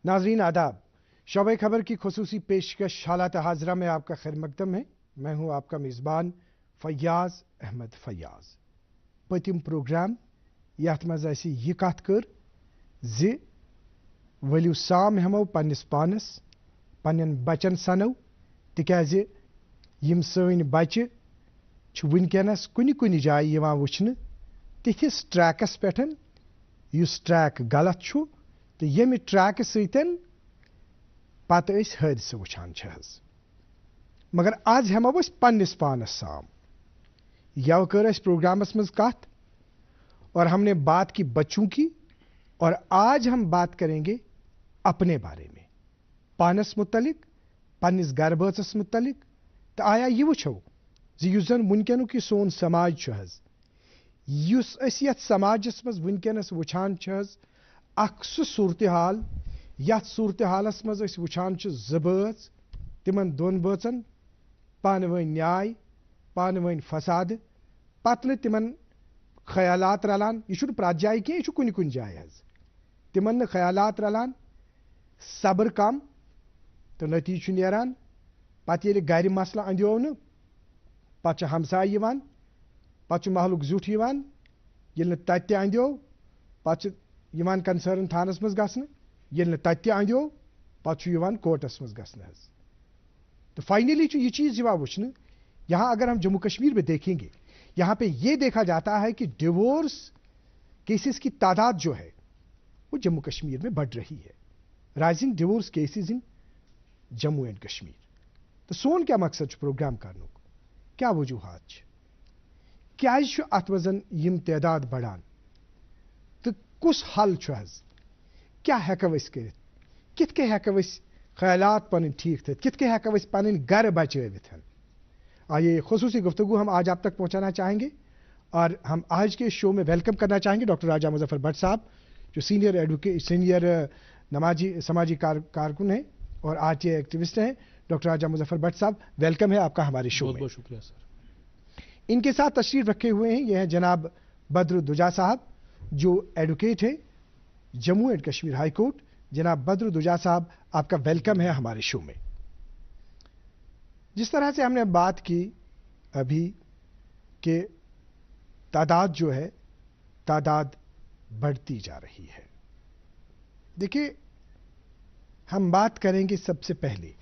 नाजरीन आदाब, शोबे खबर की खुसूसी पेशकश हालात हाजरा में आपका खैर मकदम है। मैं हूं आपका मेज़बान फैयाज अहमद फैयाज। पतिम प्रोग्राम यथ मज यह कत कर ज वलियो साम हमो पन्निस पानस पन्न बचन सनो तिकाज यम सन बच्चे वनकनस कुनि कुनि जाय यिवान वुचने तिथिस ट्रैकस पेठन युस ट्रैक गलत छु तो यम ट्रैक सतन पत हादसे वुचान मगर आज हम पन्निस पानस साम यव कर प्रोग्रामस मज कत और हमने बात की बच्चों की और आज हम बात करेंगे अपने बारे में पानस मुतलिक पन्निस गर बचस मुतलिक तो आया यह वुचो जुस जन वनकनुक सोन समाज युस यथ समाजस मज वनकनस वुचान अख सु सूरत हाल यथ सूरत हालस मज वुचान ज बच तिमन दोन बचन पान वन न्याय पान वन फसाद पत न तिमन ख्यालात रलान यह प्रत जाय की यह कुन कुन जाय तिमन न ख्यालात रलान सब्र कम तो नतीज नेरान पत ये गर मसला अंदियो न पत हमसाय यिवान पत महलुक जुठ यिवान येल न तत अंदियो पत यिवान कंसर्न थानस मज गसने येल न तत अंदियो पत यिवान कोर्टस मज गसने तो फाइनली ये चीज वुचने यहाँ अगर हम जम्मू कश्मीर में देखेंगे यहाँ पे ये देखा जाता है कि डिवोर्स केसेस की तादाद जो है वो जम्मू कश्मीर में बढ़ रही है। Rising divorce cases in Jammu and Kashmir. तो सोन क्या मकसद प्रोग्राम करने क्या वजूहत क्या अत वजन यम तादाद बढ़ान तो कुस हल क्या हेको कर कित के हेको ख्यालात पन ठीक थे कित के हेको पन गर बचवित। आइए खुसूसी गुफ्तगू हम आज आप तक पहुंचाना चाहेंगे और हम आज के शो में वेलकम करना चाहेंगे डॉक्टर राजा मुजफ्फर भट्ट साहब जो सीनियर नमाजी समाजी कारकुन हैं और आज ये एक्टिविस्ट हैं। डॉक्टर राजा मुजफ्फर भट्ट साहब वेलकम है आपका हमारे शो में। बहुत शुक्रिया सर। इनके साथ तशरीफ रखे हुए हैं ये हैं जनाब बद्रुद्दुजा साहब जो एडवोकेट है Jammu and Kashmir high court. जनाब बद्रुद्दुजा साहब आपका वेलकम है हमारे शो में। जिस तरह से हमने बात की अभी कि तादाद जो है तादाद बढ़ती जा रही है। देखिए हम बात करेंगे सबसे पहले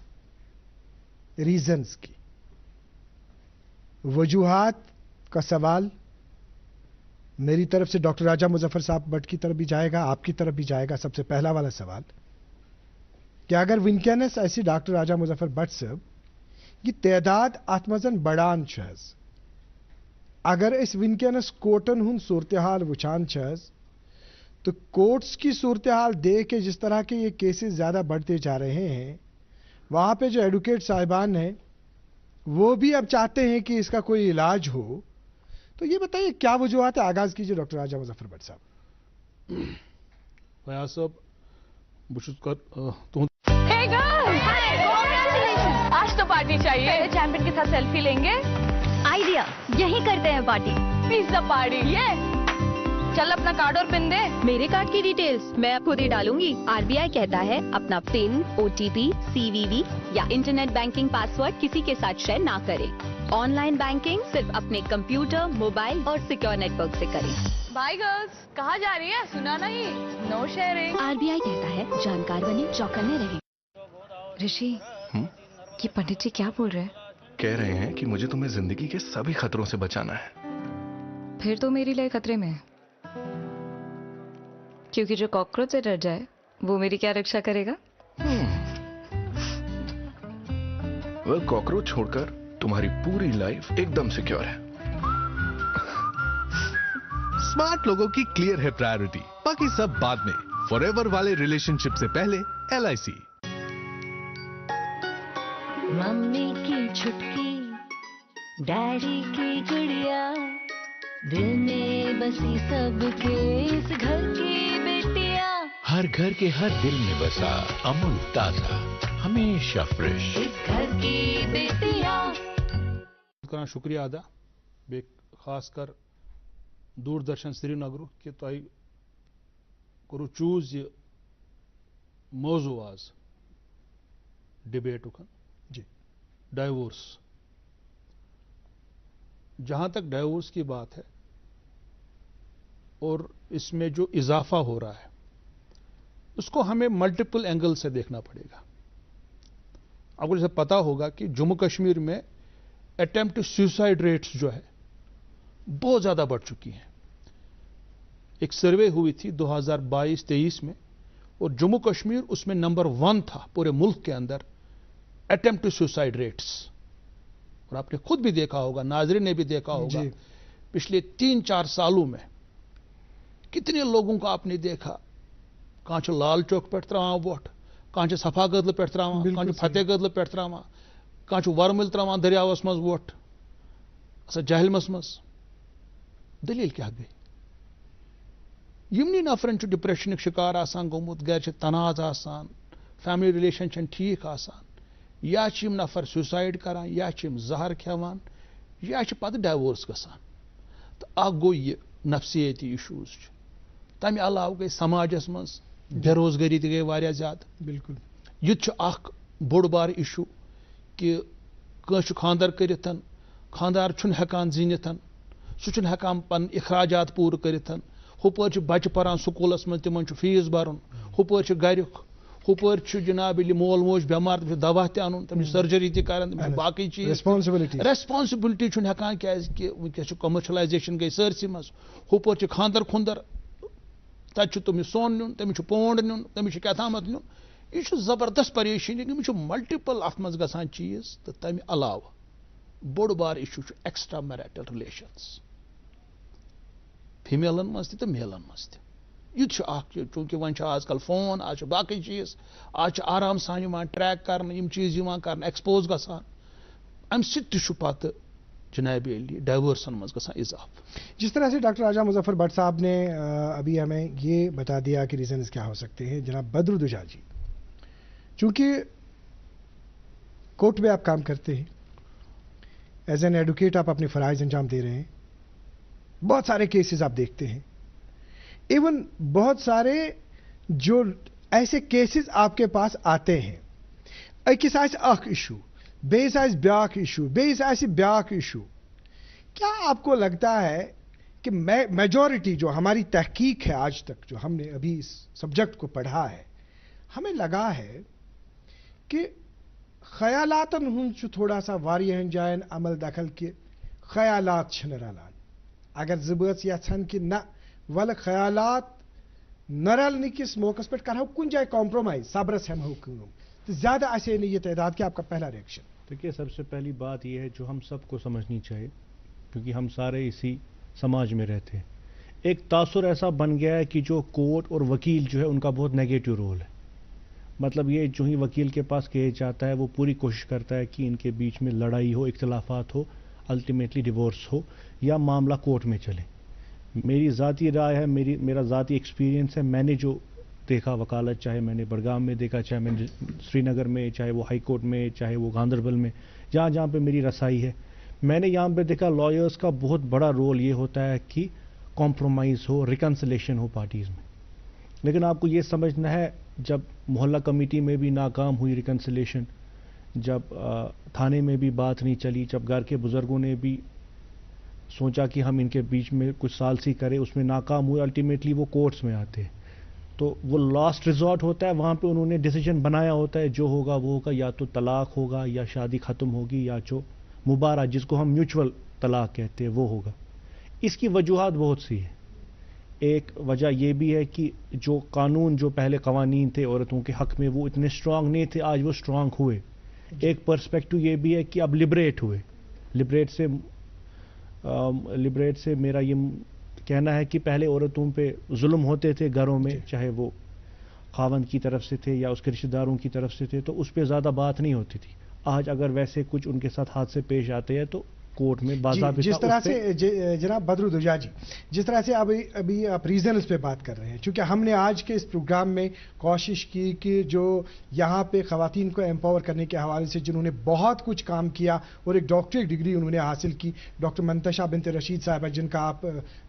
रीजंस की। वजूहात का सवाल मेरी तरफ से डॉक्टर राजा मुजफ्फर साहब भट्ट की तरफ भी जाएगा आपकी तरफ भी जाएगा। सबसे पहला वाला सवाल कि अगर विनकनस ऐसी डॉक्टर राजा मुजफ्फर भट्ट साहब ये तादाद अत मजन बढ़ान अगर इस विनकनस कोर्टन हुन सूरत हाल वुचान तो कोर्ट्स की सूरत हाल देख के जिस तरह के ये केसेस ज़्यादा बढ़ते जा रहे हैं वहाँ पे जो एडवोकेट साहिबान हैं वो भी अब चाहते हैं कि इसका कोई इलाज हो। तो ये बताइए क्या वजूहत है। आगाज कीजिए डॉक्टर राजा मुजफ्फर भट्ट साहब। फयाज साहब आज तो पार्टी चाहिए। चैंपियन के साथ सेल्फी लेंगे। आइडिया यही करते हैं पार्टी। Pizza party. ये चल अपना कार्ड और पिन दे। मेरे कार्ड की डिटेल्स मैं खुद ही डालूंगी। आरबीआई कहता है अपना पिन, ओटीपी, सीवीवी या इंटरनेट बैंकिंग पासवर्ड किसी के साथ शेयर ना करें। ऑनलाइन बैंकिंग सिर्फ अपने कंप्यूटर, मोबाइल और सिक्योर नेटवर्क से करें। बाय गर्ल्स, कहाँ जा रही है? सुना नहीं, नो शेयरिंग। आरबीआई कहता है जानकार बने, चौकन्ने रहें। ऋषि, ये पंडित जी क्या बोल रहे हैं? कह रहे हैं कि मुझे तुम्हें जिंदगी के सभी खतरों से बचाना है। फिर तो मेरी लिए खतरे में है, क्योंकि जो कॉकरोच से डर जाए वो मेरी क्या रक्षा करेगा? वह कॉकरोच छोड़कर तुम्हारी पूरी लाइफ एकदम सिक्योर है। स्मार्ट लोगों की क्लियर है प्रायोरिटी, बाकी सब बाद में। फॉरएवर वाले रिलेशनशिप से पहले LIC। मम्मी की छुटकी, डैडी की गुड़िया, दिल में बसी सबके इस घर की बेटिया। हर घर के हर दिल में बसा अमूल ताजा, हमेशा फ्रेश। इस घर की बेटिया। करना शुक्रिया अदा बे खास कर दूरदर्शन श्रीनगर कि तुम करू चूज मौजू आज डिबेट जी। डाइवोर्स। जहां तक डाइवोर्स की बात है और इसमें जो इजाफा हो रहा है उसको हमें मल्टीपल एंगल से देखना पड़ेगा। आपको जैसे पता होगा कि जम्मू कश्मीर में अटेम्प्ट टू सुसाइड रेट्स जो है बहुत ज्यादा बढ़ चुकी हैं। एक सर्वे हुई थी 2022-23 में और जम्मू कश्मीर उसमें नंबर 1 था पूरे मुल्क के अंदर अटेम्प्ट टू सुसाइड रेट्स। और आपने खुद भी देखा होगा, नाजरीन ने भी देखा होगा, पिछले 3-4 सालों में कितने लोगों को आपने देखा, कहां लाल चौक पे त्रावान वोट, कहां सफा गदल पे त्रावान, कहां फतेह गदल पे त्रावान, कहां वर्मिल त्रावान दरियावस मज वोट, जहलमस मज। दलील क्या गई? यमनी नफरन डिप्रेशन शिकार आसान गोमुत, घर तनाज आसान, फैमिली रिलेशन ठीक आसान, या नफर सुसाइड करान, या जहर खेवान, या पत डाइवोर्स गसान। तो अख गो यह नफसियती इशूज। तमे अलाव गई समाजस मज बेरोजगारी गई वारिया ज्यादा। बिल्कुल यह बोड़ बार इशू कि कस खानदर करित खानदार हेकान जीनित, सह हेकान पन अखराजात पूर करित, हुपर बच्चे परान स्कूलस मज तिमन फीस भरन, हुपर गरिक, हुपर जनाब मोल मोज बेमार दवा तन तम सर्जरी तन बाकी चीज रेस्पॉन्सिबिलिटी हेकान क्या वनकस कमर्शलाइजेशन गई सरसी मज, हुपर खानदर खुंदर तब तमिस सोन नुन, तमिस पोंड नुन, तमिस क्या थामत नुन। यह जबरदस्त परेशानी, मल्टीपल अत मज गसान चीज। तो तमे अलाव बोड़ बार इशू एक्स्ट्रा मैरिटल रिलेशंस, फीमेलन मज तो मेलन मज। यह चूंकि वन आजकल फोन, आज बाकी चीज, आज आराम सान ट्रैक कर चीज कर एक्सपोज गसान, अम सत जनाब डाइवर्सन मज गसान इजाफ। जिस तरह से डॉक्टर राजा मुजफ्फर भट्ट साहब ने अभी हमें ये बता दिया कि रीजंस क्या हो सकते हैं, जनाब बदरुद्दोजा जी, चूंकि कोर्ट में आप काम करते हैं, एज एन एडवोकेट आप अपने फराइज अंजाम दे रहे हैं, बहुत सारे केसेस आप देखते हैं, इवन बहुत सारे जो ऐसे केसेस आपके पास आते हैं, अकिस अख issue, base back issue, base back issue. क्या आपको लगता है कि मेजॉरिटी जो हमारी तहकीक है आज तक, जो हमने अभी इस सब्जेक्ट को पढ़ा है, हमें लगा है कि ख्यालातन हुन थोड़ा सा वारियहन जायन अमल दखल के ख्यालात छन रलान, अगर जबत यछन कि न वल ख्यालात नरल किस मौकस पे कर कुन जाए कॉम्प्रोमाइज सब्रस हम कम तो ज्यादा ऐसे नहीं ये तादाद कि आपका पहला रिएक्शन? देखिए, सबसे पहली बात यह है जो हम सबको समझनी चाहिए, क्योंकि हम सारे इसी समाज में रहते हैं। एक तासुर ऐसा बन गया है कि जो कोर्ट और वकील जो है उनका बहुत नेगेटिव रोल है। मतलब ये जो ही वकील के पास केस जाता है वो पूरी कोशिश करता है कि इनके बीच में लड़ाई हो, इख्तलाफात हो, अल्टीमेटली डिवोर्स हो या मामला कोर्ट में चले। मेरी ज़ाती राय है, मेरा ज़ाती एक्सपीरियंस है, मैंने जो देखा वकालत, चाहे मैंने बड़गाम में देखा, चाहे मैंने श्रीनगर में, चाहे वो हाई कोर्ट में, चाहे वो गांधरबल में, जहाँ जहाँ पे मेरी रसाई है, मैंने यहाँ पे देखा लॉयर्स का बहुत बड़ा रोल ये होता है कि कॉम्प्रोमाइज़ हो, रिकन्सिलेशन हो पार्टीज़ में। लेकिन आपको ये समझना है, जब मोहल्ला कमेटी में भी नाकाम हुई रिकन्सिलेशन, जब थाने में भी बात नहीं चली, जब घर के बुजुर्गों ने भी सोचा कि हम इनके बीच में कुछ सालसी करें, उसमें नाकाम हुए, अल्टीमेटली वो कोर्ट्स में आते हैं। तो वो लास्ट रिजॉर्ट होता है, वहाँ पे उन्होंने डिसीजन बनाया होता है, जो होगा वो होगा, या तो तलाक होगा या शादी ख़त्म होगी या जो मुबारा जिसको हम म्यूचुअल तलाक कहते हैं वो होगा। इसकी वजूहात बहुत सी है। एक वजह यह भी है कि जो कानून, जो पहले कवानीन थे औरतों के हक में, वो इतने स्ट्रांग नहीं थे, आज वो स्ट्रांग हुए। एक पर्सपेक्टिव ये भी है कि अब लिबरेट हुए। लिबरेट से मेरा ये कहना है कि पहले औरतों पे जुल्म होते थे घरों में, चाहे वो खावंद की तरफ से थे या उसके रिश्तेदारों की तरफ से थे, तो उस पर ज़्यादा बात नहीं होती थी। आज अगर वैसे कुछ उनके साथ हादसे पेश आते हैं तो कोर्ट में बाज़ाबिता जिस तरह से जनाब बदरुद्दोजा जी, जिस तरह से अभी आप रीजनल्स पे बात कर रहे हैं, क्योंकि हमने आज के इस प्रोग्राम में कोशिश की कि जो यहाँ पे ख़वातीन को एम्पावर करने के हवाले से जिन्होंने बहुत कुछ काम किया और एक डॉक्टरेट डिग्री उन्होंने हासिल की, डॉक्टर मंतशा बिनत रशीद साहिबा, जिनका आप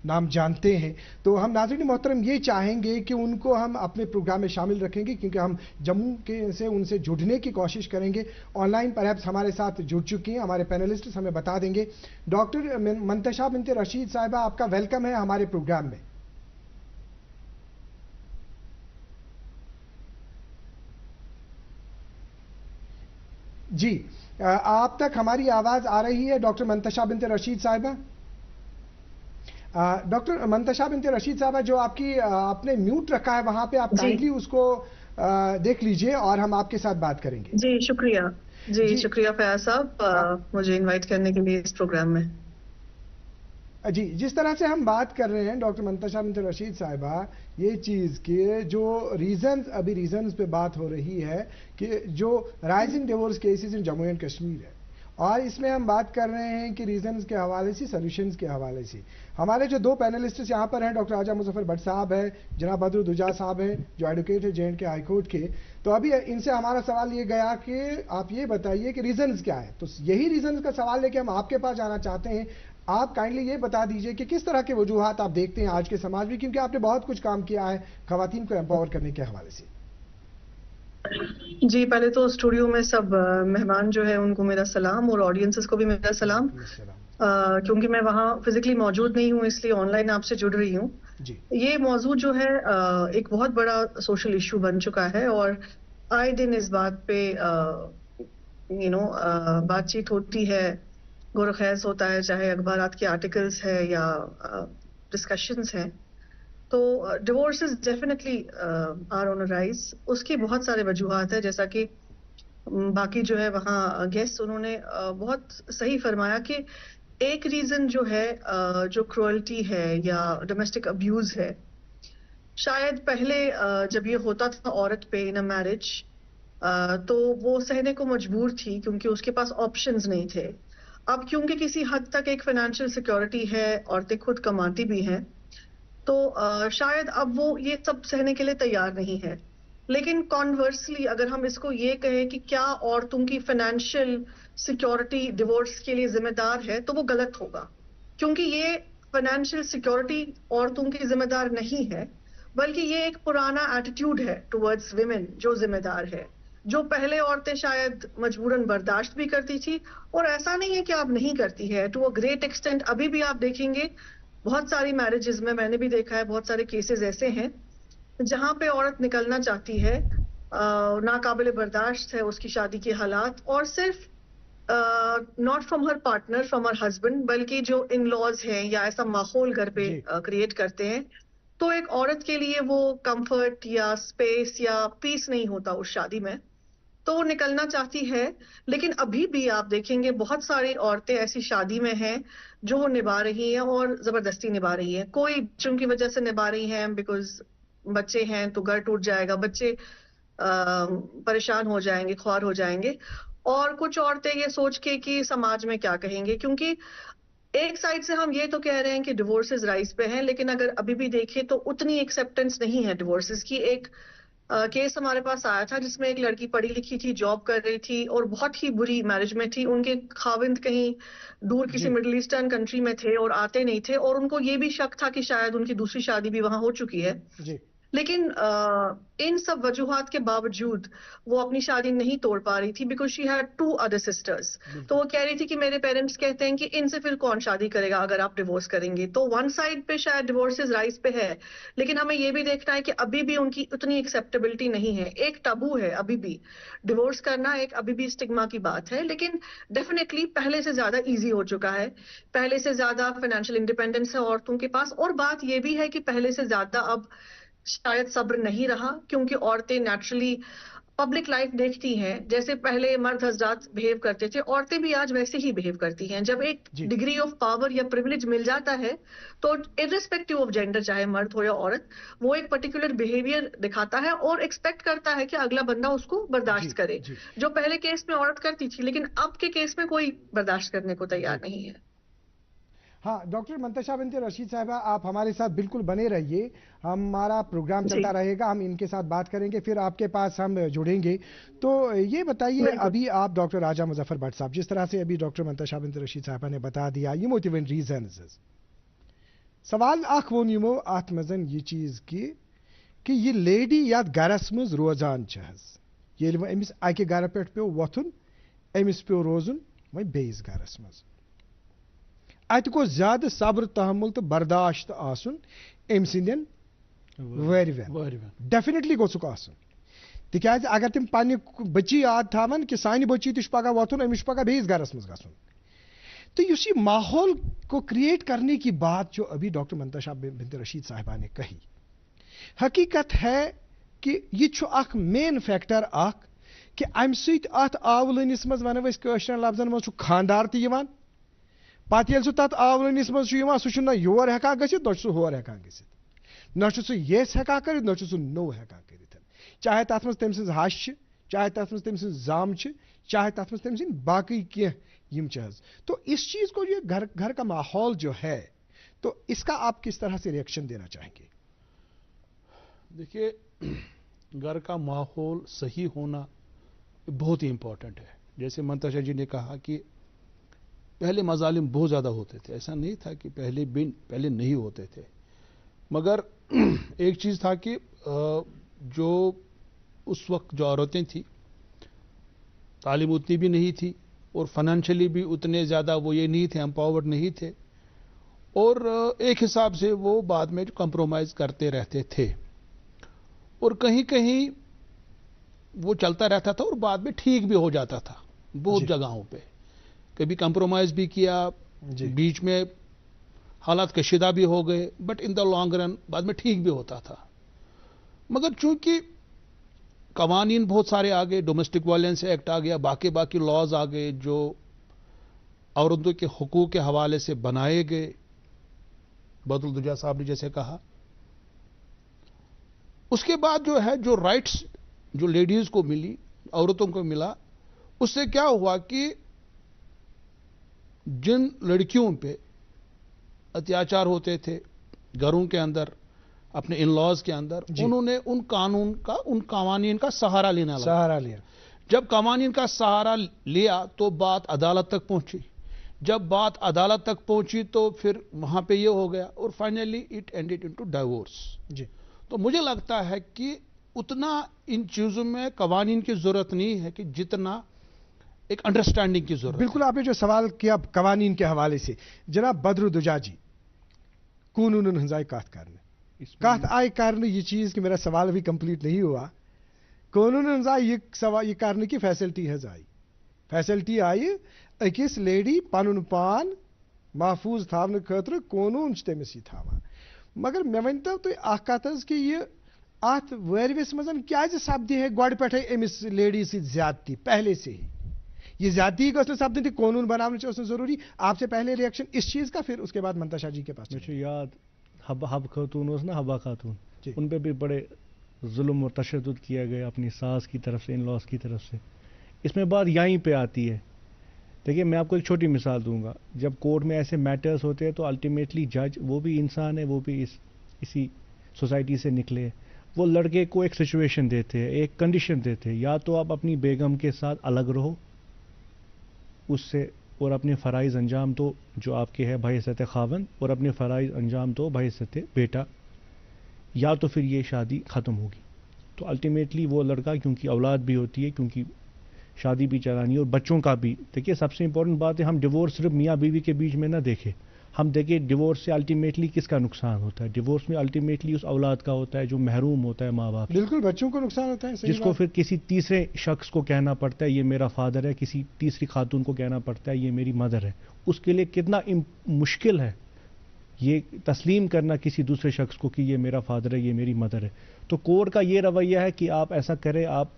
नाम जानते हैं, तो हम नाज़रीन मोहतरम ये चाहेंगे कि उनको हम अपने प्रोग्राम में शामिल रखेंगे, क्योंकि हम जम्मू के से उनसे जुड़ने की कोशिश करेंगे। ऑनलाइन परहैप्स हमारे साथ जुड़ चुकी हैं, हमारे पैनलिस्ट हमें बता देंगे। डॉक्टर मंतशा बिनत रशीद साहिबा, आपका वेलकम है हमारे प्रोग्राम में। जी, आप तक हमारी आवाज आ रही है डॉक्टर मंतशा बिनत रशीद साहिबा? डॉक्टर मंतशा बिनत रशीद साहिबा, जो आपकी आपने म्यूट रखा है वहां पे आप काइंडली उसको देख लीजिए और हम आपके साथ बात करेंगे। जी शुक्रिया। जी शुक्रिया फयाज साहब, मुझे इनवाइट करने के लिए इस प्रोग्राम में। जी, जिस तरह से हम बात कर रहे हैं डॉक्टर मंतशा बिनत रशीद साहिबा, ये चीज़ के जो रीजंस पे बात हो रही है कि जो rising divorce cases in Jammu and Kashmir है, और इसमें हम बात कर रहे हैं कि रीजंस के हवाले से, सॉल्यूशंस के हवाले से। हमारे जो दो पैनलिस्ट्स यहाँ पर हैं, डॉक्टर आजा मुजफ्फर भट्ट साहब है, जनाब बदरुद्दोजा साहब हैं जो एडवोकेट है J&K हाई कोर्ट के। तो अभी इनसे हमारा सवाल ये गया कि आप ये बताइए कि रीजंस क्या है, तो यही रीजंस का सवाल लेके हम आपके पास जाना चाहते हैं। आप काइंडली ये बता दीजिए कि किस तरह के वजूहात आप देखते हैं आज के समाज में, क्योंकि आपने बहुत कुछ काम किया है खवातीन को एम्पावर करने के हवाले से। जी, पहले तो स्टूडियो में सब मेहमान जो है उनको मेरा सलाम और ऑडियंसेस को भी मेरा सलाम। क्योंकि मैं वहाँ फिजिकली मौजूद नहीं हूँ, इसलिए ऑनलाइन आपसे जुड़ रही हूँ। ये मौजूद जो है एक बहुत बड़ा सोशल इशू बन चुका है और आए दिन इस बात पे बातचीत होती है, गौर-व-ख़ैज़ होता है, चाहे अखबारात के आर्टिकल्स है या डिस्कशंस हैं। तो divorce is definitely are on a rise. उसकी बहुत सारे वजूहात है, जैसा कि बाकी जो है वहाँ गेस्ट उन्होंने बहुत सही फरमाया कि एक रीज़न जो है जो क्रूअल्टी है या डोमेस्टिक अब्यूज़ है, शायद पहले जब ये होता था औरत पे इन अ मैरिज, तो वो सहने को मजबूर थी क्योंकि उसके पास ऑप्शंस नहीं थे। अब क्योंकि किसी हद तक एक फाइनेंशियल सिक्योरिटी है, औरतें खुद कमाती भी हैं, तो शायद अब वो ये सब सहने के लिए तैयार नहीं है। लेकिन कॉन्वर्सली अगर हम इसको ये कहें कि क्या औरतों की फाइनेंशियल सिक्योरिटी डिवोर्स के लिए जिम्मेदार है, तो वो गलत होगा, क्योंकि ये फाइनेंशियल सिक्योरिटी औरतों की जिम्मेदार नहीं है, बल्कि ये एक पुराना एटीट्यूड है टुवर्ड्स विमेन जो जिम्मेदार है, जो पहले औरतें शायद मजबूरन बर्दाश्त भी करती थी, और ऐसा नहीं है कि आप नहीं करती है, टू अ ग्रेट एक्सटेंट। अभी भी आप देखेंगे बहुत सारी मैरिजेस में, मैंने भी देखा है, बहुत सारे केसेस ऐसे हैं जहां पे औरत निकलना चाहती है, नाकाबिले बर्दाश्त है उसकी शादी के हालात, और सिर्फ not from her partner, from her husband, बल्कि जो इन लॉज हैं या ऐसा माहौल घर पे क्रिएट करते हैं, तो एक औरत के लिए वो कंफर्ट या स्पेस या पीस नहीं होता उस शादी में, तो वो निकलना चाहती है। लेकिन अभी भी आप देखेंगे बहुत सारी औरतें ऐसी शादी में हैं जो वो निभा रही हैं और जबरदस्ती निभा रही हैं। कोई बच्चों की वजह से निभा रही हैं, बिकॉज बच्चे हैं तो घर टूट जाएगा, बच्चे परेशान हो जाएंगे, ख्वार हो जाएंगे, और कुछ औरतें ये सोच के कि समाज में क्या कहेंगे। क्योंकि एक साइड से हम ये तो कह रहे हैं कि डिवोर्सेस राइज पे हैं, लेकिन अगर अभी भी देखें तो उतनी एक्सेप्टेंस नहीं है डिवोर्सेस की। एक केस हमारे पास आया था जिसमें एक लड़की पढ़ी लिखी थी, जॉब कर रही थी और बहुत ही बुरी मैरिज में थी। उनके खाविंद कहीं दूर किसी मिडिल ईस्टर्न कंट्री में थे और आते नहीं थे, और उनको ये भी शक था कि शायद उनकी दूसरी शादी भी वहां हो चुकी है। लेकिन इन सब वजूहात के बावजूद वो अपनी शादी नहीं तोड़ पा रही थी, because she had 2 other sisters. तो वो कह रही थी कि मेरे पेरेंट्स कहते हैं कि इनसे फिर कौन शादी करेगा अगर आप डिवोर्स करेंगे। तो वन साइड पे शायद डिवोर्सेस राइज पे है, लेकिन हमें ये भी देखना है कि अभी भी उनकी उतनी एक्सेप्टेबिलिटी नहीं है। एक टबू है अभी भी, डिवोर्स करना एक अभी भी स्टिग्मा की बात है, लेकिन डेफिनेटली पहले से ज्यादा ईजी हो चुका है, पहले से ज्यादा फाइनेंशियल इंडिपेंडेंस है औरतों के पास। और बात ये भी है कि पहले से ज्यादा अब शायद सब्र नहीं रहा, क्योंकि औरतें नेचुरली पब्लिक लाइफ देखती हैं, जैसे पहले मर्द हजरात बिहेव करते थे, औरतें भी आज वैसे ही बिहेव करती हैं। जब एक डिग्री ऑफ पावर या प्रिविलेज मिल जाता है तो इर्रेस्पेक्टिव ऑफ जेंडर, चाहे मर्द हो या औरत, वो एक पर्टिकुलर बिहेवियर दिखाता है और एक्सपेक्ट करता है कि अगला बंदा उसको बर्दाश्त करे, जो पहले केस में औरत करती थी, लेकिन अब के केस में कोई बर्दाश्त करने को तैयार नहीं है। हाँ, डॉक्टर मंतशा बिनते रशीद साहिबा, आप हमारे साथ बिल्कुल बने रहिए, हमारा प्रोग्राम चलता रहेगा, हम इनके साथ बात करेंगे, फिर आपके पास हम जुड़ेंगे। तो ये बताइए, अभी आप डॉक्टर राजा मुजफ्फर भट्ट साहब, जिस तरह से अभी डॉक्टर मंतशा बिनते रशीद साहिबा ने बता दिया, ये मोटिवेट रीजन सवाल आख वो निमो आत मजन ये चीज कि ये लेडी या गरस मज रोजान ये अमिस अकि गर पे पे वथुन, अमिस पे रोजुन वह बेस गरस मज, अत को ज्यादा सब्र तहमुल तो बर्दाश्त आसन अम सिंदन वेरी वेल डेफिनेटली गोसुक आसन, तिकाज अगर तुम पन्ने बच्ची याद थावन कि सानि बच्ची तुझ पगह वथुन, अमिस पगह बेस गरस मज गसुन। तो इसी माहौल को क्रिएट करने की बात जो अभी डॉक्टर मंतशा बिनते रशीद साहिबा ने कही, हकीकत है कि यह मेन फैक्टर कि अम सत आवलनिस मज वन कशरन लफ्जन मज खानदार तक पत ये तथ आवलनिस मज सह ना योर हेकान गसित ना होर हेकान गसित, ना सह येस हेकान कर, ना सह नो हेकान कर, चाहे तथ मज तम सज हश, चाहे तथ मज तम सज जाम, चाहे तथ मज तम सद बाकी कह यम चीज। तो इस चीज को जो घर का माहौल जो है, तो इसका आप किस तरह से रिएक्शन देना चाहेंगे? देखिए, घर का माहौल सही होना बहुत ही इंपॉर्टेंट है। जैसे मंतशा जी ने कहा कि पहले मजालिम बहुत ज़्यादा होते थे, ऐसा नहीं था कि पहले नहीं होते थे, मगर एक चीज़ था कि जो उस वक्त जो औरतें थी, तालीम उतनी भी नहीं थी और फाइनेंशियली भी उतने ज़्यादा वो ये नहीं थे, एम्पावर्ड नहीं थे, और एक हिसाब से वो बाद में कंप्रोमाइज़ करते रहते थे और कहीं कहीं वो चलता रहता था और बाद में ठीक भी हो जाता था। बहुत जगहों पे कभी कंप्रोमाइज़ भी किया, बीच में हालात कशीदा भी हो गए, but in the long run बाद में ठीक भी होता था। मगर चूंकि कवानीन बहुत सारे आ गए, डोमेस्टिक वायलेंस एक्ट आ गया, बाकी लॉज आ गए जो औरतों के हुकूक के हवाले से बनाए गए, बदरुल दुजा साहब ने जैसे कहा, उसके बाद जो है जो राइट्स जो लेडीज को मिली, औरतों को मिला, उससे क्या हुआ कि जिन लड़कियों पे अत्याचार होते थे घरों के अंदर, अपने इन लॉज के अंदर, उन्होंने उन कवानीन का सहारा लिया। जब कवानीन का सहारा लिया तो बात अदालत तक पहुंची, जब बात अदालत तक पहुंची तो फिर वहां पे ये हो गया और finally it ended into divorce. तो मुझे लगता है कि उतना इन चीजों में कवानीन की जरूरत नहीं है कि जितना एक अंडरस्टैंडिंग की जरूरत। बिल्कुल, आपने जो सवाल किया कवानीन के हवाले से, जनाब बदरुल दुजा जी, कानून हंजाई कत आय करने ये चीज कि मेरा सवाल अभी कंप्लीट नहीं हुआ, कानून हंजाई ये करने की फैसिलिटी आई अकिस लेडी पन पान महफूज थावन खतर कानून तमिस थावान। मगर मे वन तो कत कि यह अत वरविस मजन क्या सपदि है गोड़ पे अमिस लेडी ज्यादती पहले से ही, ये ज्यादती गस सपदन थी, कानून बनाने जरूरी। आपसे पहले रिएक्शन इस चीज का, फिर उसके बाद मंतशा जी के पास। मुझे याद हब खातून ना, हबा खातून, उन पे भी बड़े जुल्म और तशद्दुद किया गया अपनी सास की तरफ से, इन लॉस की तरफ से। इसमें बात यहीं पे आती है। देखिए, मैं आपको एक छोटी मिसाल दूंगा। जब कोर्ट में ऐसे मैटर्स होते हैं तो अल्टीमेटली जज वो भी इंसान है, वो भी इसी सोसाइटी से निकले। वो लड़के को एक सिचुएशन देते हैं, एक कंडीशन देते हैं, या तो आप अपनी बेगम के साथ अलग रहो उससे और अपने फ़राइज़ अंजाम दो जो आपके है बहैसियत खावंद, और अपने फ़राइज़ अंजाम दो बहैसियत बेटा, या तो फिर ये शादी ख़त्म होगी। तो अल्टीमेटली वो लड़का, क्योंकि औलाद भी होती है, क्योंकि शादी भी चलानी है और बच्चों का भी। देखिए, सबसे इंपॉर्टेंट बात है, हम डिवोर्स सिर्फ मियाँ बीवी के बीच में ना देखें, हम देखिए डिवोर्स से अल्टीमेटली किसका नुकसान होता है। डिवोर्स में अल्टीमेटली उस औलाद का होता है जो महरूम होता है माँ बाप। बिल्कुल, बच्चों को नुकसान होता है, जिसको फिर किसी तीसरे शख्स को कहना पड़ता है ये मेरा फादर है, किसी तीसरी खातून को कहना पड़ता है ये मेरी मदर है। उसके लिए कितना मुश्किल है ये तस्लीम करना किसी दूसरे शख्स को कि ये मेरा फादर है, ये मेरी मदर है। तो कोर्ट का ये रवैया है कि आप ऐसा करें, आप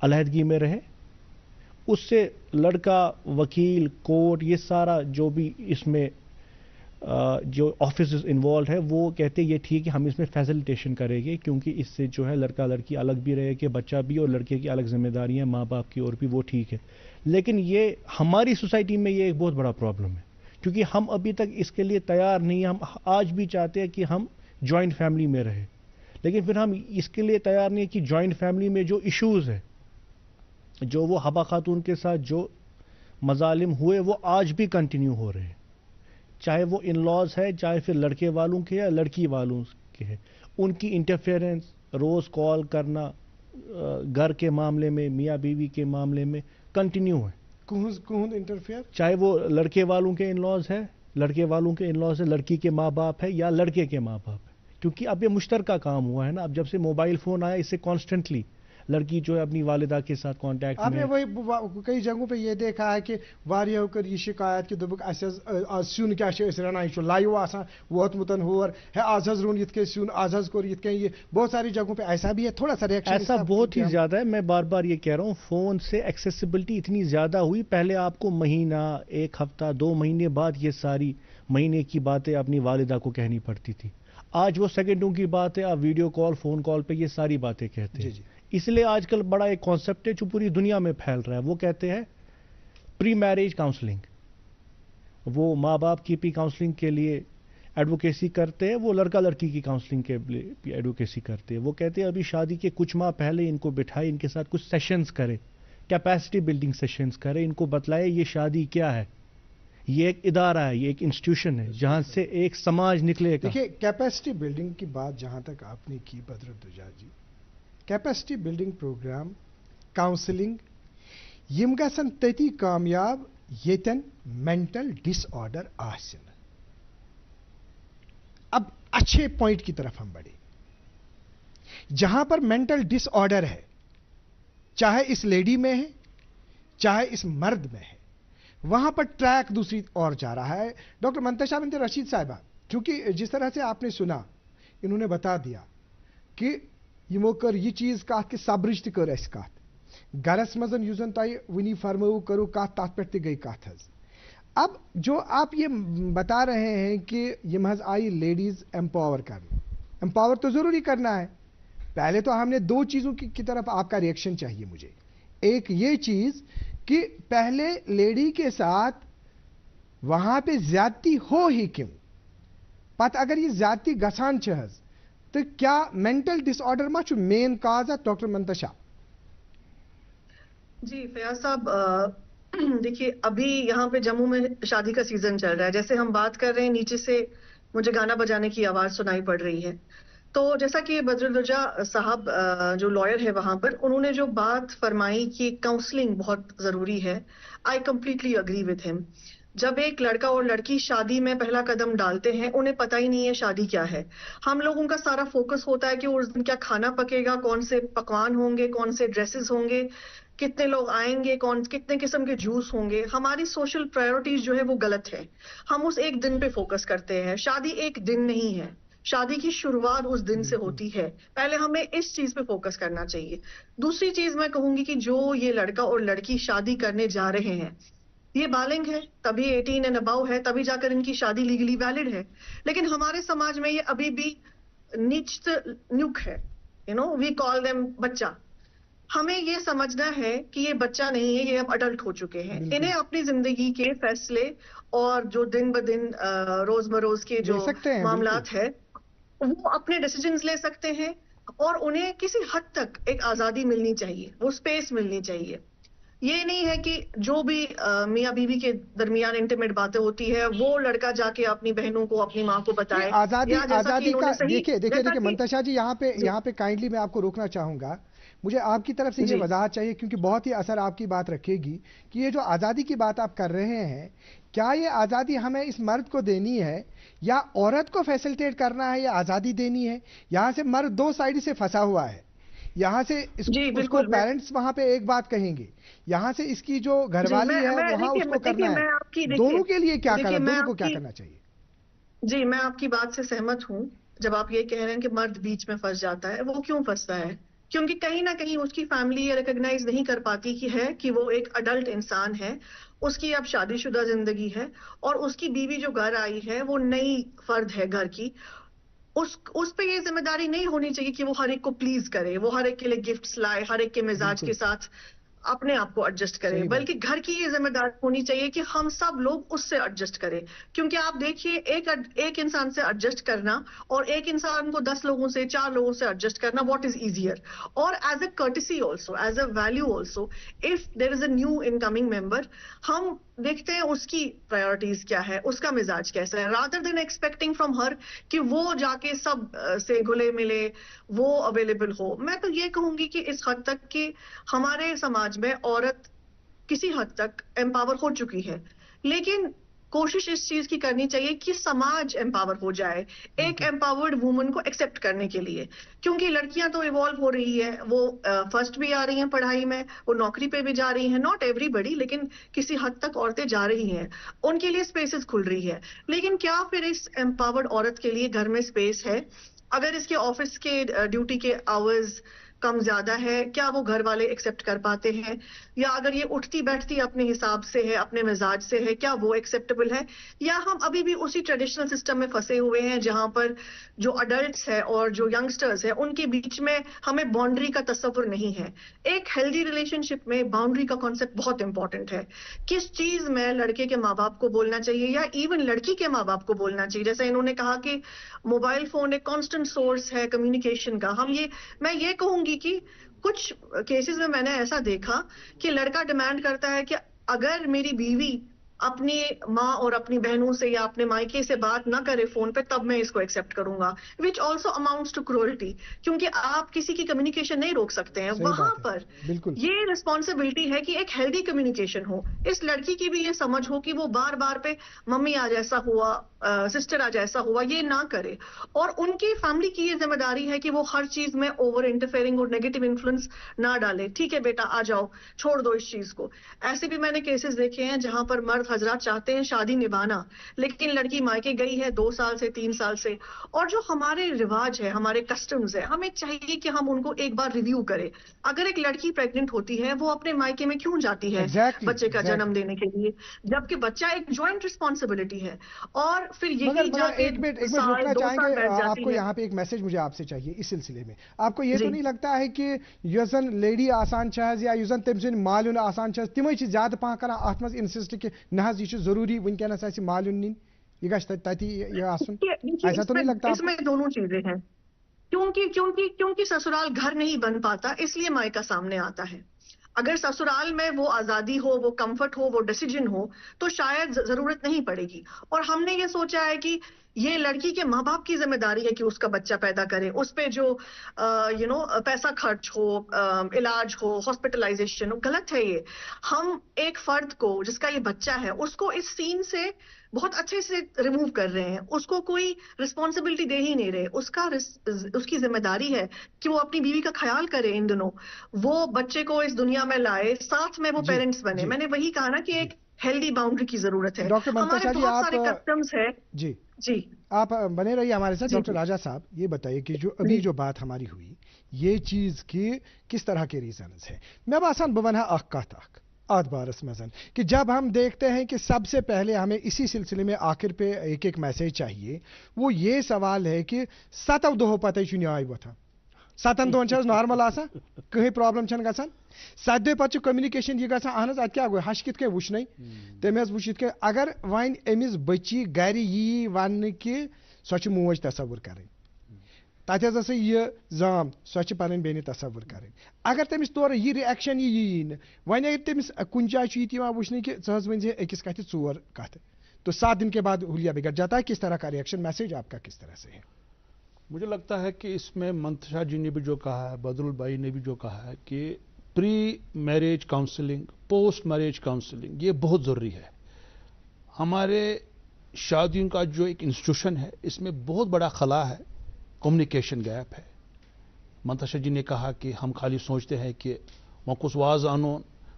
علیحدگی میں رہے. اس سے لڑکا, وکیل, کورٹ, یہ سارا جو بھی اس میں جو آفیسز انوالوڈ ہے وہ کہتے یہ ٹھیک ہے, ہم اس میں فیسلٹیشن کریں گے کیونکہ اس سے جو ہے لڑکا لڑکی الگ بھی رہے کہ بچہ بھی, اور لڑکے کی الگ ذمہ داریاں ماں باپ کی اور بھی, وہ ٹھیک ہے. لیکن یہ ہماری سوسائٹی میں یہ ایک بہت بڑا پرابلم ہے کیونکہ ہم ابھی تک اس کے لیے تیار نہیں. ہم آج بھی چاہتے ہیں کہ ہم جوائنٹ فیملی میں رہیں, لیکن پھر ہم اس کے لیے تیار نہیں کہ جوائنٹ فیملی میں جو ایشوز ہے, جو وہ حبا خاتون کے ساتھ جو مظالم ہوئے وہ آج بھی کنٹینیو ہو رہے ہیں, چاہے وہ ان لاز ہے, چاہے پھر لڑکے والوں کے یا لڑکی والوں کے ہے. ان کی انٹرفیئرنس, روز کال کرنا گھر کے معاملے میں, میاں بیوی کے معاملے میں کنٹینیو ہے. کون انٹرفیئر؟ چاہے وہ لڑکے والوں کے ان لاز ہے, لڑکے والوں کے ان لاز ہے, لڑکی کے ماں باپ ہے یا لڑکے کے ماں باپ ہے, کیونکہ اب یہ مشترکہ کام ہوا ہے نا. اب جب سے موبائل فون آیا اس سے کانسٹنٹلی لڑکی جو ہے اپنی والدہ کے ساتھ کانٹیکٹ میں. آپ نے وہی کئی جگہوں پہ یہ دیکھا ہے کہ واریاہو کر یہ شکایت کہ دبک آز سیون کیا رنان, یہ لائیو آسان ووتمتن ہور ہے, آز رون یت کے سیون, آز کور یت کے. یہ بہت ساری جگہوں پہ ایسا بھی ہے. تھوڑا سا ریئیکشن ایسا بہت ہی زیادہ ہے. میں بار بار یہ کہہ رہا ہوں, فون سے ایکسیسیبلٹی اتنی زیادہ ہوئی. پہلے آپ کو مہینہ, ایک ہفتہ, 2 مہینے بعد یہ ساری مہینے کی باتیں اپنی والدہ کو کہنی پڑتی تھی. آج وہ سیکنڈوں کی بات ہے, آپ ویڈیو کال, فون کال پہ یہ ساری باتیں کہتے ہیں. اس لیے آج کل بڑا ایک کانسیپٹ ہے جو پوری دنیا میں پھیل رہا ہے, وہ کہتے ہیں پری میرج کاؤنسلنگ. وہ ماں باپ کی بھی کاؤنسلنگ کے لیے ایڈوکیسی کرتے ہیں, وہ لڑکا لڑکی کی کاؤنسلنگ کے لیے ایڈوکیسی کرتے ہیں. وہ کہتے ہیں ابھی شادی کے کچھ ماہ پہلے ان کو بٹھائے, ان کے ساتھ کچھ سیشنز کرے, کیپیسٹی بلڈنگ سیشنز کرے, ان کو بتلائے یہ شادی کیا ہے, یہ ایک ادارہ ہے, یہ ایک انسٹیٹیوشن ہے جہاں سے ایک سماج نکلے گا. دیکھیے کیپیسٹی بلڈنگ کی بات جہاں تک آپ نے کی Badruddoja ji, capacity building program, counselling, یم گژھن تتی کامیاب یتن مینٹل ڈس آرڈر آسن. اب اچھے پوائنٹ کی طرف ہم بڑھے. جہاں پر مینٹل ڈس آرڈر ہے, چاہے اس لیڈی میں ہے چاہے اس مرد میں ہے, وہاں پر ٹریک دوسری اور جا رہا ہے. ڈاکٹر منتشا بنت رشید صاحبہ, چونکہ جس طرح سے آپ نے سنا, انہوں نے بتا دیا کہ یمو کر یہ چیز کات کہ صبرچ تہ کر اس کات, گرس مزن یس زن تہ ونی فرمو کرو کات تات پہ تہ گئی کات حض. اب جو آپ یہ بتا رہے ہیں کہ یم حض آئی لیڈیز امپاور کرنا, امپاور تو ضروری کرنا ہے. پہلے تو ہم نے 2 چیزوں کی طرف آپ کا ریئیکشن چاہیے مجھے. ایک یہ چیز کہ پہلے لیڈی کے ساتھ وہاں پہ زیادتی ہو ہی کیوں, پتہ اگر یہ زیادتی گسان حض تو کیا مینٹل ڈس آرڈر ما چھو مین کاز ہے؟ ڈاکٹر منتشا. جی فیاض صاحب, دیکھیے ابھی یہاں پہ جموں میں شادی کا سیزن چل رہا ہے. جیسے ہم بات کر رہے ہیں, نیچے سے مجھے گانا بجانے کی آواز سنائی پڑ رہی ہے. تو جیسا کہ بدرالدجا صاحب جو لائر ہے وہاں پر, انہوں نے جو بات فرمائی کہ کاؤنسلنگ بہت ضروری ہے, I completely agree with him. جب ایک لڑکا اور لڑکی شادی میں پہلا قدم ڈالتے ہیں, انہیں پتہ ہی نہیں ہے شادی کیا ہے. ہم لوگوں کا سارا فوکس ہوتا ہے کہ اس دن کیا کھانا پکے گا, کون سے پکوان ہوں گے, کون سے ڈریسز ہوں گے, کتنے لوگ آئیں گے, کتنے قسم کے جوس ہوں گے. ہماری سوشل پرائیورٹیز جو ہے وہ غلط ہے. ہم اس ایک دن پہ فوکس کرتے ہیں. شادی ایک دن نہیں ہے, شادی کی شروعات اس دن سے ہوتی ہے. پہلے ہمیں اس چیز پہ فوکس کرنا چاہیے. دوسری چیز میں کہوں گی کہ جو یہ لڑکا اور لڑکی شادی کرنے جا رہے ہیں, یہ بالغ ہے, تبھی 18 اینڈ اباؤ ہے, تبھی جا کر ان کی شادی لیگلی ویلڈ ہے. لیکن ہمارے سماج میں یہ ابھی بھی نیچت نیوک ہے, وی کال دیم بچہ. ہمیں یہ سمجھنا ہے کہ یہ بچہ نہیں ہے, یہ اب اڈلٹ ہو چکے ہیں. انہیں اپنی زندگی کے فیصلے اور جو دن بدن روز بروز کے جو معاملات ہے وہ اپنے ڈیسیجنز لے سکتے ہیں, اور انہیں کسی حد تک ایک آزادی ملنی چاہیے, وہ سپیس ملنی چاہیے. یہ نہیں ہے کہ جو بھی میاں بیوی کے درمیان انٹیمیٹ باتیں ہوتی ہے وہ لڑکا جا کے اپنی بہنوں کو, اپنی ماں کو بتائے. آزادی کا دیکھیے منتشا جی, یہاں پہ کائنڈلی میں آپ کو روکنا چاہوں گا. مجھے آپ کی طرف سے یہ وضاحت چاہیے کیونکہ بہت ہی اثر آپ کی بات رکھے گی کہ یہ جو آزادی کی بات آپ کر رہے ہیں, کیا یہ آزادی ہمیں اس مرد کو دینی ہے یا عورت کو فیسلٹیٹ کرنا ہے, یہ آزادی دینی ہے؟ یہاں سے مرد 2 سائڈ سے پھنسا ہوا ہے. یہاں سے اس کو پیرنٹس وہاں پہ ایک بات کہیں گے, یہاں سے اس کی جو گھر والی ہے وہاں اس کو کرنا ہے. دونوں کے لیے کیا کرنا, دونوں کو کیا کرنا چاہیے؟ جی میں آپ کی بات سے سہمت ہوں. جب آپ یہ کہہ رہے ہیں کہ مرد بیچ میں پھنس جاتا ہے, وہ کیوں پھنستا ہے؟ کیونکہ کہیں نہ کہیں اس کی فیملی یہ ریکگنائز نہیں کر پاتی کہ وہ ایک اڈلٹ انسان ہے, اس کی اب شادی شدہ زندگی ہے, اور اس کی بیوی جو گھر آئی ہے وہ نئی فرد ہے گھر کی. اس پہ یہ ذمہ داری نہیں ہونی چاہیے کہ وہ ہر ایک کو پلیز کرے, وہ ہر ایک کے لیے گفٹس لائے, ہر ایک کے مزاج کے ساتھ اپنے آپ کو ایڈجسٹ کرے, بلکہ گھر کی یہ ذمہ داری ہونی چاہیے کہ ہم سب لوگ اس سے ایڈجسٹ کریں. کیونکہ آپ دیکھیے ایک انسان سے ایڈجسٹ کرنا اور ایک انسان کو 10 لوگوں سے 4 لوگوں سے ایڈجسٹ کرنا, واٹ از ایزیئر. اور as a courtesy also, as a value also, if there is a new incoming member, ہم دیکھتے ہیں اس کی پرائیورٹیز کیا ہے, اس کا مزاج کیسا ہے, rather than expecting from her کہ وہ جا کے سب سے گلے ملے, وہ اویلیبل ہو. میں تو یہ کہوں گی کہ اس حد تک کہ ہمارے سماج میں عورت کسی حد تک امپاور ہو چکی ہے, لیکن کوشش اس چیز کی کرنی چاہیے کہ سماج امپاور ہو جائے ایک امپاورڈ وومن کو ایکسپٹ کرنے کے لیے. کیونکہ لڑکیاں تو ایوالو ہو رہی ہے, وہ فرسٹ بھی آ رہی ہیں پڑھائی میں, وہ نوکری پہ بھی جا رہی ہیں, ناٹ ایوری بڈی, لیکن کسی حد تک عورتیں جا رہی ہیں, ان کے لیے اسپیسز کھل رہی ہے. لیکن کیا پھر اس امپاورڈ عورت کے لیے گھر میں اسپیس ہے؟ اگر اس کے آفس کے ڈیوٹی کے آورز کم زیادہ ہے, کیا وہ گھر والے ایکسپٹ کر پاتے ہیں؟ یا اگر یہ اٹھتی بیٹھتی اپنے حساب سے ہے, اپنے مزاج سے ہے, کیا وہ ایکسپٹیبل ہے؟ یا ہم ابھی بھی اسی ٹریڈیشنل سسٹم میں پھنسے ہوئے ہیں جہاں پر جو اڈلٹس ہیں اور جو ینگسٹرز ہیں ان کے بیچ میں ہمیں باؤنڈری کا تصور نہیں ہے. ایک ہیلدی ریلیشن شپ میں باؤنڈری کا کانسیپٹ بہت امپورٹنٹ ہے. کس چیز میں لڑکے کے ماں باپ کو بولنا چاہیے یا ایون لڑکی کے ماں باپ کو بولنا چاہیے. جیسے انہوں نے کہا کہ موبائل فون ایک کانسٹنٹ سورس ہے کمیونیکیشن کا, میں یہ کہوں گی کہ کچھ کیسز میں نے ایسا دیکھا کہ لڑکا ڈیمانڈ کرتا ہے کہ اگر میری بیوی اپنی ماں اور اپنی بہنوں سے یا اپنے مائکے سے بات نہ کرے فون پہ تب میں اس کو ایکسپٹ کروں گا, which also amounts to cruelty. کیونکہ آپ کسی کی کمیونیکیشن نہیں روک سکتے ہیں. وہاں پر یہ ریسپانسبلٹی ہے کہ ایک ہیلدی کمیونیکیشن ہو. اس لڑکی کی بھی یہ سمجھ ہو کہ وہ بار بار پہ ممی آج ایسا ہوا, سسٹر آج ایسا ہوا, یہ نہ کرے. اور ان کی فیملی کی یہ ذمہ داری ہے کہ وہ ہر چیز میں اوور انٹرفیئرنگ اور نیگیٹو انفلوئنس نہ ڈالے. ٹھیک ہے بیٹا آ جاؤ, چھوڑ دو اس چیز کو. ایسے بھی میں نے کیسز دیکھے ہیں جہاں پر مرد حضرات چاہتے ہیں شادی نبھانا, لیکن لڑکی مائکے گئی ہے 2 سال سے 3 سال سے. اور جو ہمارے رواج ہے, ہمارے کسٹمز ہے, ہمیں چاہیے کہ ہم ان کو ایک بار ریویو کریں. اگر ایک لڑکی پریگننٹ ہوتی ہے, وہ اپنے مائکے میں کیوں جاتی ہے بچے کا جنم دینے کے لیے, جبکہ بچہ ایک جوائنٹ رسپانسبلٹی ہے. اور پھر یہی جا کے ایک منٹ رکنا چاہیں گے, آپ کو یہاں پہ ایک میسج مجھے آپ سے چاہیے اس سلسلے میں. آپ کو یہ تو نہیں لگتا ہے کہ یس زن لیڈی آسان چھز یا یس زن تم سن مالن آسان چھز تمے چھ زیادہ پہن کران اتھ مز انسسٹ کہ نہ حظ یہ ضروری ونکینس آسہِ مالن نین, یہ گژھِ تتی یہ آسن, ایسا تو نہیں لگتا؟ اس میں دونوں چیزیں ہیں. کیونکہ سسرال گھر نہیں بن پاتا اس لیے مائکا سامنے آتا ہے. اگر سسرال میں وہ آزادی ہو, وہ کمفرٹ ہو, وہ ڈیسیجن ہو تو شاید ضرورت نہیں پڑے گی. اور ہم نے یہ سوچا ہے کہ یہ لڑکی کے ماں باپ کی ذمہ داری ہے کہ اس کا بچہ پیدا کرے, اس پہ جو پیسہ خرچ ہو, علاج ہو, ہاسپٹلائزیشن ہو, غلط ہے یہ. ہم ایک فرد کو جس کا یہ بچہ ہے اس کو اس سین سے بہت اچھے سے ریموو کر رہے ہیں, اس کو کوئی رسپانسبلٹی دے ہی نہیں رہے. اس کی ذمہ داری ہے کہ وہ اپنی بیوی کا خیال کرے, ان دنوں وہ بچے کو اس دنیا میں لائے, ساتھ میں وہ پیرنٹس بنے. میں نے وہی کہا نا کہ ایک ہیلدی باؤنڈری کی ضرورت ہے. ہمارے بہت سارے کسٹمز ہیں. جی آپ بنے رہیے ہمارے ساتھ. ڈاکٹر راجہ صاحب یہ بتائیے کہ جو ابھی جو بات ہماری ہوئی یہ چیز کی کس طرح کے ریزنز ہیں؟ میں باسان بونہا اخ کت اخ آت بارس مزن کہ جب ہم دیکھتے ہیں کہ سب سے پہلے ہمیں اسی سلسلے میں آخر پہ ایک میسیج چاہیے, وہ یہ سوال ہے کہ 7 دہو پتہ چھ نیاے وتھان, 7 دہن چھ نارمل آسان, کہیں پرابلم چھن گژھان, 7 دۄہ پتہ کمیونیکیشن یہ گژھان اہن ات کیا گو ہش کت کن وچھنے تم وچھت کہ اگر وین امس بچی گھر یی ون کہ سو موج تصور کریں, تت ہسا یہ زام سو پن بیٚنہِ تصور کریں, اگر تمس تورٕ یہ رِیکشن یی نہٕ, وۄنۍ اگر تمس کُنہِ جایہِ چھُ یہِ یِوان وٕچھنہٕ کہ ژٕ حظ ؤنۍ زِ أکِس کتھِ 4 کتھٕ, تو 7 دن کے بعد حلیہ بگڑ جاتا ہے. کس طرح کا ریئیکشن میسج آپ کا کس طرح سے ہے؟ مجھے لگتا ہے کہ اس میں منتشا جی نے بھی جو کہا ہے, بدرال بھائی نے بھی جو کہا ہے کہ pre marriage counselling, post marriage counselling یہ بہت ضروری ہے. ہمارے شادیوں کا جو ایک انسٹیٹیوشن ہے اس میں بہت بڑا خلا ہے, کمیونیکیشن گیپ ہے. منتشا جی نے کہا کہ ہم خالی سوچتے ہیں کہ وہ کس واز انو,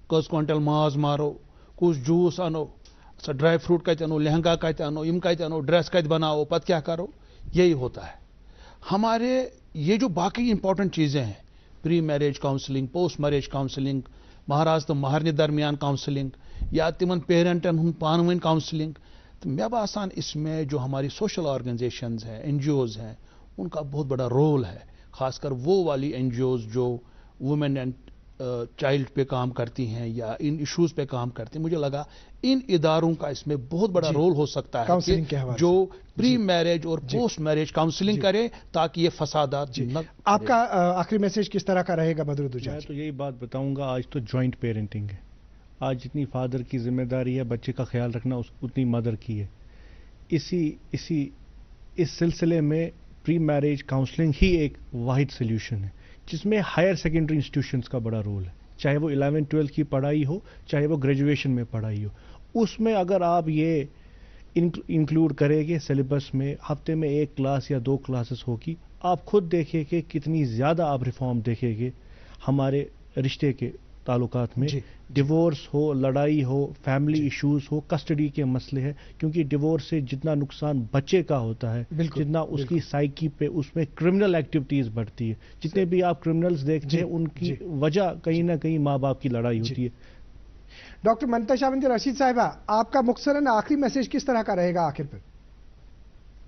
کس کوئنٹل ماز مارو, کس جوس انو, ڈرائی فروٹ کت انو, لہنگا کت انو, یم کت انو, ڈریس کت بناؤ, پتہ کیا کرو, یہی ہوتا ہے. ہمارے یہ جو باقی امپورٹنٹ چیزیں ہیں pre marriage counselling, post marriage counselling, महाराज तो महरने दरमियान काउंसलिंग, या तिमन पेरेंटन हुन पानवन काउंसलिंग। तो मैं बासान इसमें जो हमारी सोशल ऑर्गेनाइजेशंस हैं, एनजीओज हैं, उनका बहुत बड़ा रोल है, खासकर वो वाली एनजीओज जो वुमेन एंड चाइल्ड पे काम करती हैं या इन इश्यूज पे काम करती हैं। मुझे लगा इन इदारों का इसमें बहुत बड़ा रोल हो सकता है कि जो प्री मैरिज और पोस्ट मैरिज काउंसलिंग करे ताकि ये फसादात न। आपका आखिरी मैसेज किस तरह का रहेगा बदरुद्दीन दुजाजी? मैं तो यही बात बताऊंगा, आज तो जॉइंट पेरेंटिंग है, आज जितनी फादर की जिम्मेदारी है बच्चे का ख्याल रखना उतनी मदर की है। इस सिलसिले में प्री मैरिज काउंसलिंग ही एक वाहिद सोल्यूशन है जिसमें हायर सेकेंडरी इंस्टीट्यूशंस का बड़ा रोल है, चाहे वो 11-12 की पढ़ाई हो, चाहे वो ग्रेजुएशन में पढ़ाई हो। उसमें अगर आप ये इंक्लूड करेंगे सिलेबस में, हफ्ते में 1 क्लास या 2 क्लासेस होगी, आप खुद देखेंगे कितनी ज़्यादा आप रिफॉर्म देखेंगे हमारे रिश्ते के ताल्लुकात में। डिवोर्स हो, लड़ाई हो, फैमिली इश्यूज हो, कस्टडी के मसले हैं, क्योंकि डिवोर्स से जितना नुकसान बच्चे का होता है, जितना उसकी साइकी पे उसमें क्रिमिनल एक्टिविटीज बढ़ती है। जितने भी आप क्रिमिनल्स देखते हैं उनकी वजह कहीं ना कहीं माँ बाप की लड़ाई होती है। डॉक्टर मंतशा बिनत रशीद साहिबा, आपका मुख्तसरन आखिरी मैसेज किस तरह का रहेगा आखिर पर?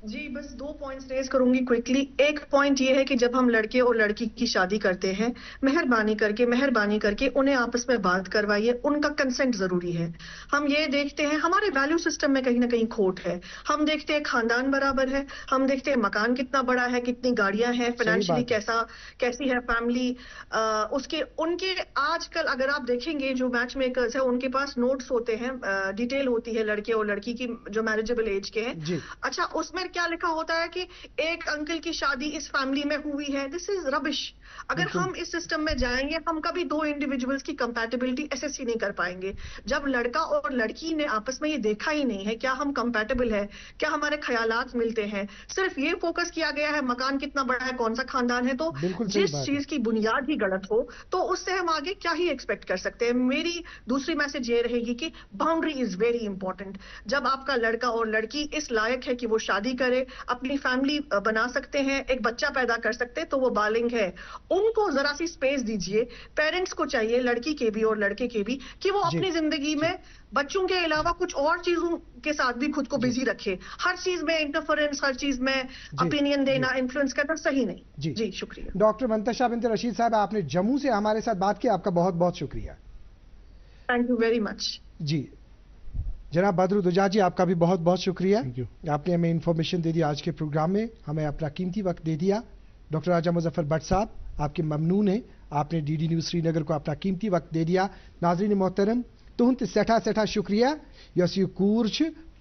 जी बस 2 पॉइंट्स रेज करूंगी क्विकली। एक पॉइंट ये है कि जब हम लड़के और लड़की की शादी करते हैं, मेहरबानी करके उन्हें आपस में बात करवाइए, उनका कंसेंट जरूरी है। हम ये देखते हैं हमारे वैल्यू सिस्टम में कहीं ना कहीं खोट है। हम देखते हैं खानदान बराबर है, हम देखते हैं मकान कितना बड़ा है, कितनी गाड़ियां हैं, फाइनेंशियली कैसी है फैमिली, उनके आजकल अगर आप देखेंगे जो मैच मेकर्स है उनके पास नोट्स होते हैं, डिटेल होती है लड़के और लड़की की जो मैरिजेबल एज के हैं। अच्छा, उसमें क्या लिखा होता है कि एक अंकल की शादी इस फैमिली में हुई है। This is rubbish. अगर हम इस सिस्टम में जाएंगे, हम कभी 2 इंडिविजुअल्स की कंपैटिबिलिटी असेस ही नहीं कर पाएंगे। जब लड़का और लड़की ने आपस में ये देखा ही नहीं है क्या हम कंपैटिबल है, क्या हमारे ख्यालात मिलते हैं, सिर्फ ये फोकस किया गया है मकान कितना बड़ा है, कौन सा खानदान है, तो जिस चीज की बुनियाद ही गलत हो तो उससे हम आगे क्या ही एक्सपेक्ट कर सकते हैं। मेरी दूसरी मैसेज ये रहेगी कि बाउंड्री इज वेरी इंपॉर्टेंट। जब आपका लड़का और लड़की इस लायक है कि वो शादी करे, अपनी फैमिली बना सकते हैं, एक बच्चा पैदा कर सकते हैं, तो वो बालिग है, उनको जरा सी स्पेस दीजिए। पेरेंट्स को चाहिए, लड़की के भी और लड़के के भी, कि वो अपनी जिंदगी में बच्चों के अलावा कुछ और चीजों के साथ भी खुद को बिजी रखे। हर चीज में इंटरफेरेंस, हर चीज में ओपिनियन देना, इन्फ्लुएंस करना सही नहीं। जी शुक्रिया। डॉक्टर मंतशा बिनत रशीद साहब, आपने जम्मू से हमारे साथ बात की, आपका बहुत बहुत शुक्रिया। Thank you very much. जी जनाब बदरुद्दीन दुजाजी, आपका भी बहुत बहुत शुक्रिया। आपने हमें इंफॉर्मेशन दे दी आज के प्रोग्राम में, हमें अपना कीमती वक्त दे दिया। डॉक्टर राजा मुजफ्फर भट्ट साहब, आपके ममनून हैं, आपने डीडी न्यूज़ श्रीनगर को अपना कीमती वक्त दे दिया। नाज़रीन मोहतरम, तुहंद सठा सठा शुक्रिया यस यह कूर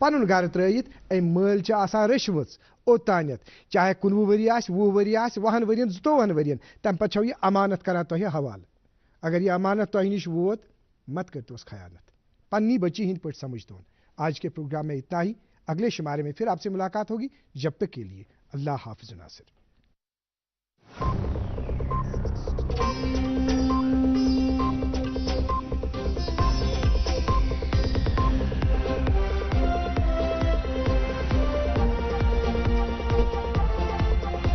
पन गर त्रयित मल रचमच ओतानत, चाहे 19 वरी 20 वरी 10 वरियन 22 वरियन, तम पे यह अमानत करान तुह हवाल। अगर यह अमानत तुह निश वोत, मत कर खयानत, पन्नी बच्ची हिंद पट समझ दो। आज के प्रोग्राम में इतना ही, अगले शुमारे में फिर आपसे मुलाकात होगी। जब तक के लिए अल्लाह हाफिज नासिर।